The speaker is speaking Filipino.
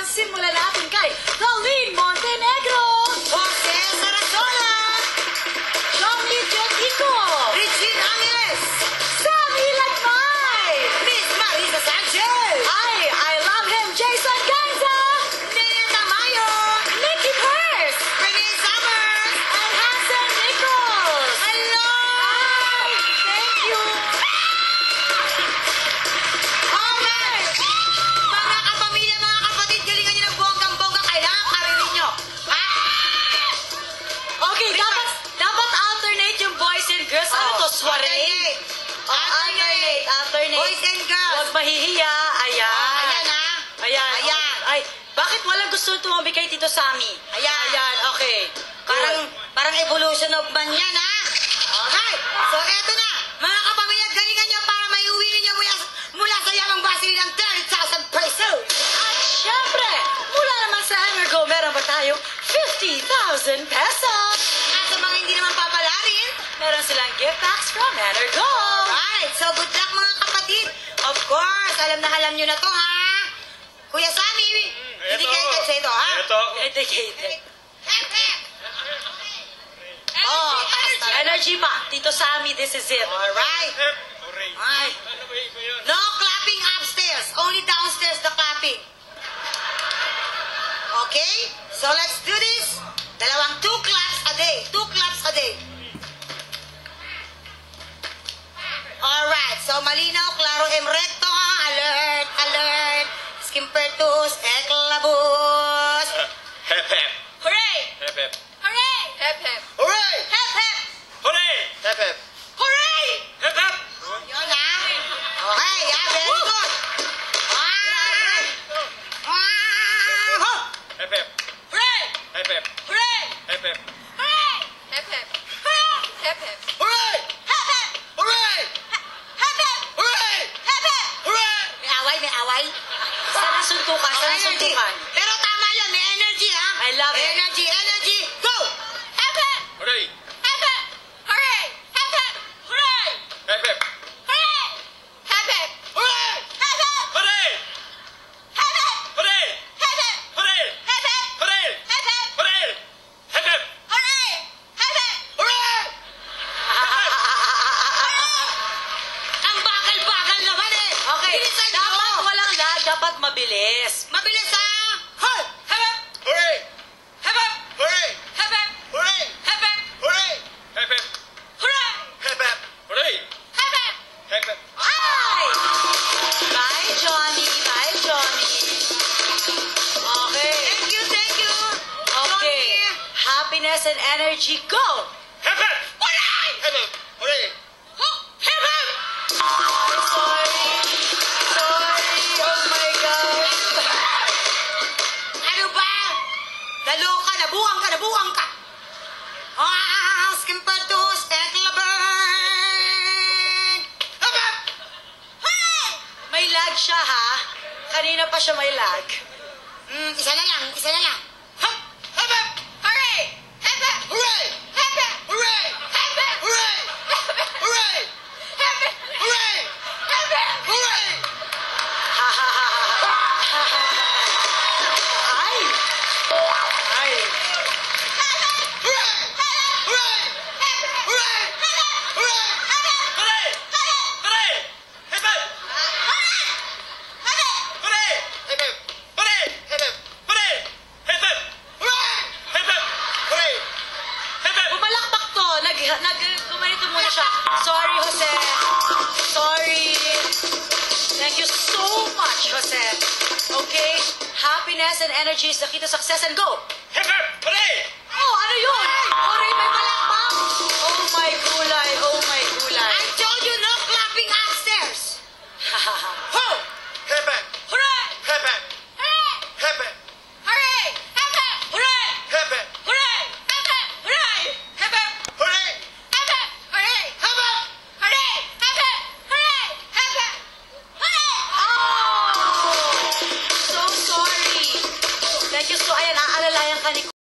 simulan natin kay Colleen Montenegro, Jose Sarasola, Johnny Jotico, Regine Angeles, Sammy Lagmay, Miss Marisa Sanchez, I love him, Jason Ganza, Nene Tamayo, Nikki Purse, Renee Summers, and Hassan Nichols. hello! Hi! Thank you! Alright! Mga kapamilya, mga kapatid, galingan nyo ng bonggang-bongga. Kailangan karinig nyo. Ha? Okay, dapat alternate yung boys and girls. Ano to, soiree? Alternate. Boys and girls. Huwag mahihiya. Ayan. Ayan, ha? Ayan. Ayan. Ay, bakit walang gusto tumabi kay Tito Sammy? Ayan. Ayan, okay. Parang evolution of man yan, ha? Okay. So, eto na. Mga kapamilya, galingan nyo para may uwi ninyo mula sa yamang basili ng 30,000 pesos. At syempre, mula naman sa Energo, meron ba tayong 50,000 pesos? At sa mga hindi naman papalarin, Meron silang gift packs from Energo. alright. So, good luck mga kapatid. Of course, alam nyo na to, ha? Kuya Sammy, dedicated sa ito, ha? Ito. Dedicated. Hep, hep. Oh, Energy pa. Tito Sammy, this is it. alright. Hooray. Ay. Ano ba yun? No clapping upstairs. Only downstairs the clapping. Okay? So let's do this. Dalawang 2 claps a day. 2 claps a day. Alright. So malinaw, klaro, recto. Alert, alert. Skimpertus, eklabus. Hep, hep. Hooray! Hep, hep. Hooray! Hep, hep. Hooray! Hep, hep! Hooray! Hep, hep. Hooray! Hep, hep. Yun ha? Okay, yeah, very good. Ah! Ah! Hep, hep. Hooray! Hep, hep. Hooray! Hep, hep. Hooray! Hep, hep. Hooray! Hep, hep. Hooray! Hep, hep! Hooray! Hep, hep! Hooray! Hep, hep! Hooray! May away, may away. Saan ang suntukan? Saan ang Energy. suntukan? Pero tama yan, may energy ha? I love it. Energy, energy, go! Hep, hep! Hooray! Hep, hep! Hooray! Hep, hep! Hooray! Hep, hep. Hooray! Hep, hep! Hooray! Hep, hep! Hooray! Hep, hep! Hooray! Hep, hep! Hooray! Hep, hep! Hooray! Hep, hep! Hooray! Hep, hep. Hooray! Hep, hep! Hooray! Ang bagal-bagal naman eh! Okay, Bilisan dapat nyo! walang lag, dapat mabilis. Mabilis ha! Hoy! Hep, hep! Hooray! Hep, hep! Hooray! Hep, hep! Hooray! Hep, hep! Hooray! Hep, hep. Hooray! Hep, hep. Hooray! Hep, hep! Hep, hep. Hi! Bye, Johnny. Bye, Johnny. Okay. Thank you, thank you! Okay. Johnny. Happiness and energy, go! Hep, hep. Hooray! Hep, hep. Hooray! Hep, hep! Sorry. Sorry. Oh my God. Ano ba? Naloka, nabuang ka, nabuang ka! Ah, skimpertus, eklaburn! Hep, hep! Hooray! May lag siya, ha? Kanina pa siya may lag. Isa na lang, isa na lang. Hep! Hep, hep! Hooray! Hep, hep! Hooray! Hep, hep! Hooray! Hep, hep! Hooray! Hooray! Hep, hep! Hooray! Hep, hep! Hooray! Ay! Ay! Hooray! Hooray! Hep, hep! Hooray! Hooray! Hep, hep! Hooray! Hooray! Hep, hep. Hooray! Hep, hep! Hooray! Hep, hep. Hooray! Hep, hep. Hooray! Hep, hep. Hooray! Hep, hep. Hooray! Hep, hep. Bumalakpak to. Gumanito muna siya. Sorry, Jose. Sorry. Thank you so much, Jose. Okay? Happiness and energy is the key to success, and go! Hep, hep. Hooray! Oh, ano yun? Oray, may palakpak. Oh my gulay. Oh my gulay. I told you no clapping upstairs! Ho! Hep, hep. Hooray! Hep, hep. Hooray! Hep, hep. Hooray! Hep, hep! Hooray! Hep, hep. Hooray! Hep, hep! Hooray! Hep, hep! Hooray! Hep, hep! Hooray! Hep, hep! Hooray! Hep, hep! Hooray! Hep, hep! Hooray! Oh! So sorry. Thank you so... Ayan, aalalayan ka ni